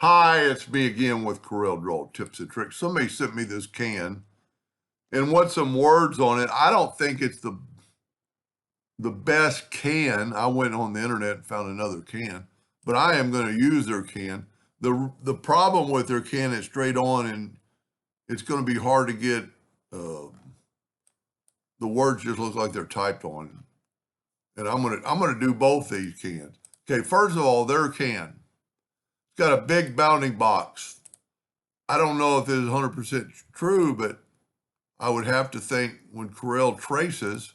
Hi, it's me again with Corel Draw Tips and Tricks. Somebody sent me this can and wants some words on it. I don't think it's the best can. I went on the internet and found another can, but I am going to use their can. The problem with their can is straight on, and it's going to be hard to get. The words just look like they're typed on, and I'm gonna do both these cans. Okay, first of all, their can. It's got a big bounding box. I don't know if this is 100% true, but I would have to think when Corel traces,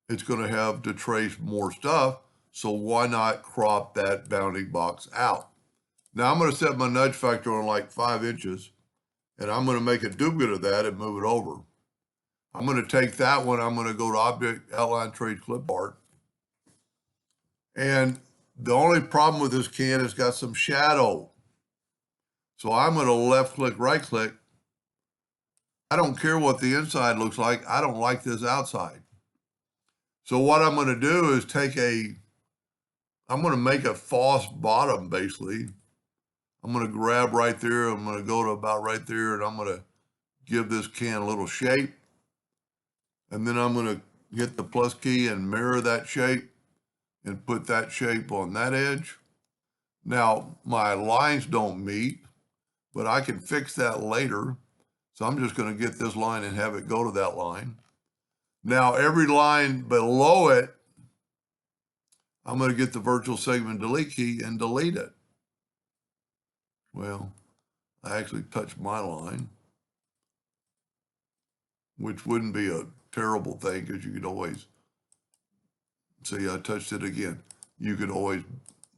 it's going to have to trace more stuff. So why not crop that bounding box out? Now I'm going to set my nudge factor on like 5 inches, and I'm going to make a duplicate of that and move it over. I'm going to take that one. I'm going to go to Object, Outline, Trace, Clip Art. And the only problem with this can is got some shadow. So I'm going to left click, right click. I don't care what the inside looks like. I don't like this outside. So what I'm going to do is I'm going to make a false bottom basically. I'm going to grab right there. I'm going to go to about right there, and I'm going to give this can a little shape. And then I'm going to hit the plus key and mirror that shape and put that shape on that edge. Now my lines don't meet, but I can fix that later. So I'm just going to get this line and have it go to that line. Now every line below it, I'm going to get the virtual segment delete key and delete it. Well, I actually touched my line, which wouldn't be a terrible thing because you could always, see, I touched it again. You could always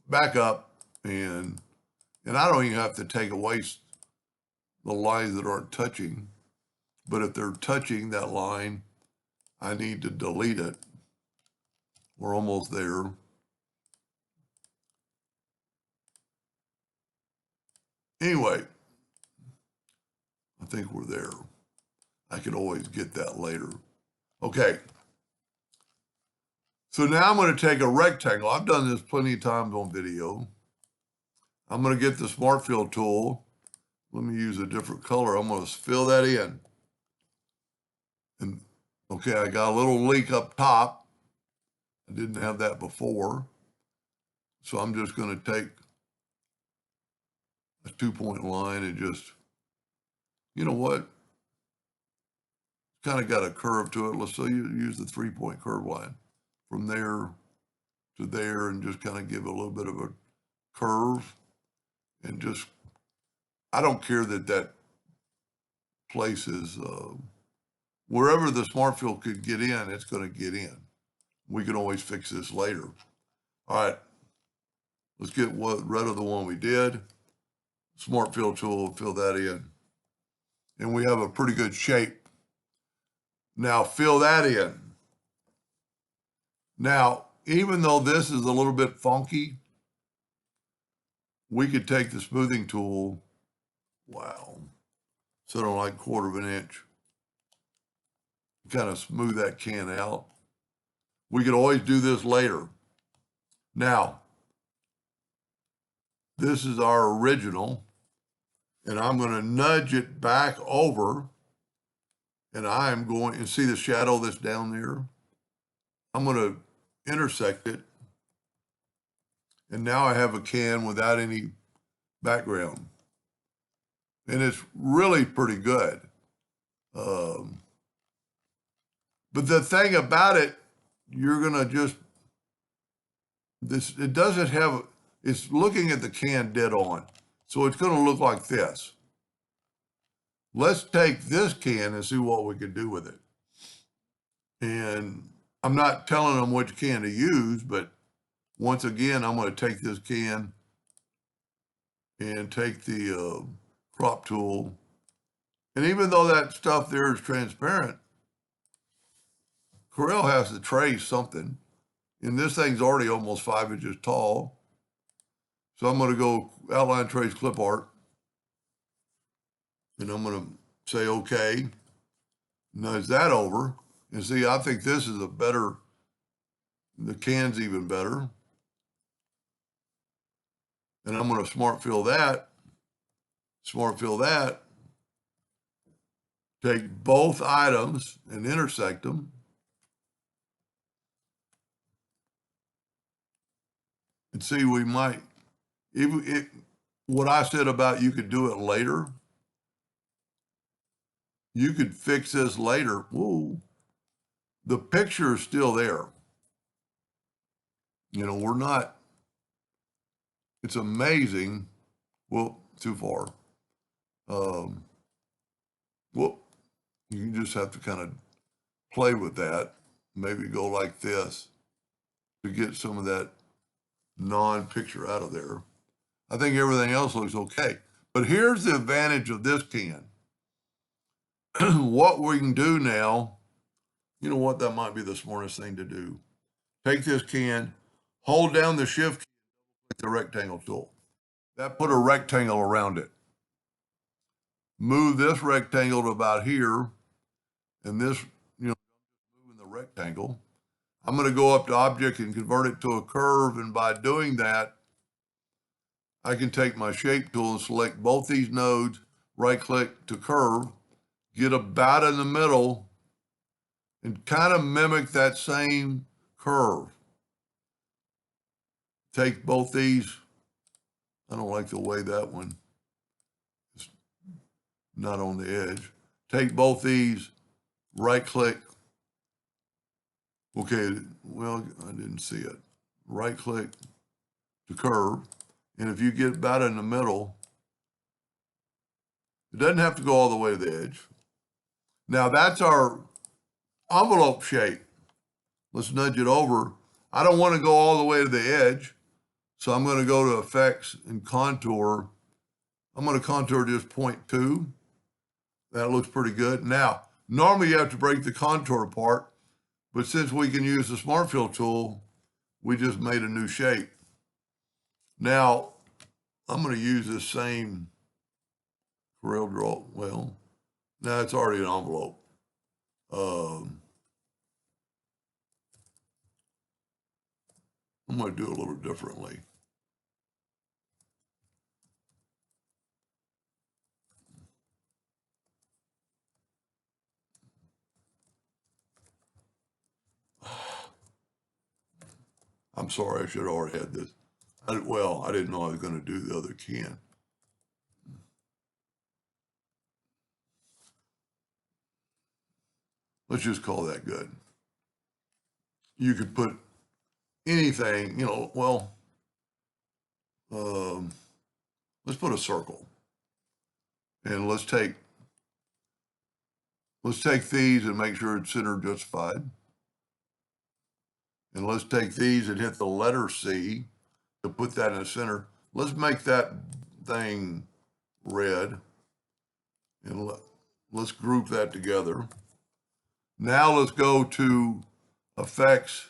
back up and I don't even have to take away the lines that aren't touching, but if they're touching that line, I need to delete it. We're almost there. Anyway, I think we're there. I can always get that later. Okay. So now I'm going to take a rectangle. I've done this plenty of times on video. I'm going to get the Smart Fill tool. Let me use a different color. I'm going to fill that in. And okay, I got a little leak up top. I didn't have that before. So I'm just going to take a 2-point line and just, you know what? Kind of got a curve to it. Let's say you use the 3-point curve line from there to there and just kind of give it a little bit of a curve and just, I don't care that place is, wherever the Smart Fill could get in, it's going to get in. We can always fix this later. All right, let's get rid of the one we did. Smart Fill tool, fill that in. And we have a pretty good shape. Now fill that in. Now, even though this is a little bit funky, we could take the smoothing tool, wow, set on like 1/4 of an inch, kind of smooth that can out. We could always do this later. Now, this is our original, and I'm going to nudge it back over, and I'm going to see the shadow that's down there. I'm going to intersect it, and now I have a can without any background, and it's really pretty good. But the thing about it, you're going to just, it doesn't have, it's looking at the can dead on. So it's going to look like this. Let's take this can and see what we can do with it. And I'm not telling them which can to use, but once again, I'm going to take this can and take the crop tool. And even though that stuff there is transparent, Corel has to trace something. And this thing's already almost 5 inches tall. So I'm going to go outline, trace, clip art. And I'm going to say, okay, nudge that over. And see, I think this is the can's even better. And I'm going to smart fill that, take both items and intersect them. And see, we might, what I said about you could do it later, you could fix this later. Whoa, the picture is still there. You know, we're not, it's amazing. Well, too far. Well, you just have to kind of play with that. Maybe go like this to get some of that non-picture out of there. I think everything else looks okay. But here's the advantage of this can. What we can do now, you know what, that might be the smartest thing to do. Take this can, hold down the shift key, click the rectangle tool. That put a rectangle around it. Move this rectangle to about here, and this, you know, moving the rectangle. I'm going to go up to object and convert it to a curve, and by doing that, I can take my shape tool and select both these nodes, right click to curve, get about in the middle, and kind of mimic that same curve. Take both these. I don't like the way that one is not on the edge. Take both these, right click. Okay, well, I didn't see it. Right click to curve. And if you get about in the middle, it doesn't have to go all the way to the edge. Now that's our envelope shape. Let's nudge it over. I don't want to go all the way to the edge. So I'm going to go to effects and contour. I'm going to contour just 0.2. That looks pretty good. Now, normally you have to break the contour apart, but since we can use the Smart Fill tool, we just made a new shape. Now, I'm going to use this same Corel Draw. Well, now it's already an envelope. I'm going to do it a little differently. I'm sorry, I should have already had this. I didn't know I was going to do the other can. Let's just call that good. You could put anything, you know, well, let's put a circle. And let's take these and make sure it's center justified. And let's take these and hit the letter C to put that in the center. Let's make that thing red. And let's group that together. Now let's go to effects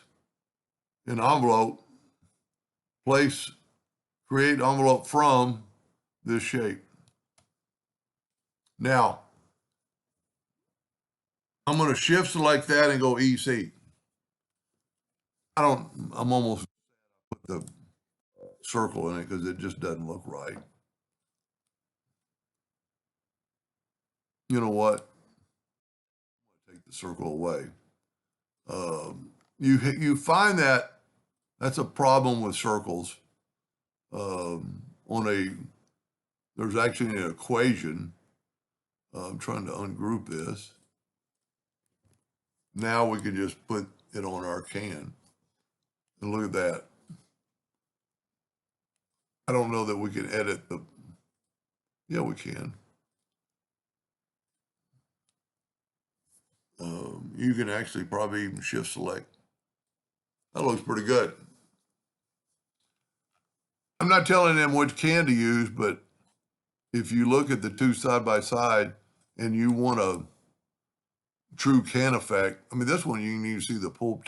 in envelope, create envelope from this shape. Now, I'm going to shift select that and go EC. I'm almost put the circle in it because it just doesn't look right. You know what? I'm going to take the circle away. You find that that's a problem with circles. There's actually an equation. I'm trying to ungroup this. Now we can just put it on our can. And look at that. I don't know that we can edit yeah, we can. You can actually probably even shift select. That looks pretty good. I'm not telling them which can to use, but if you look at the two side by side and you want a true can effect, I mean, this one you can even see the pull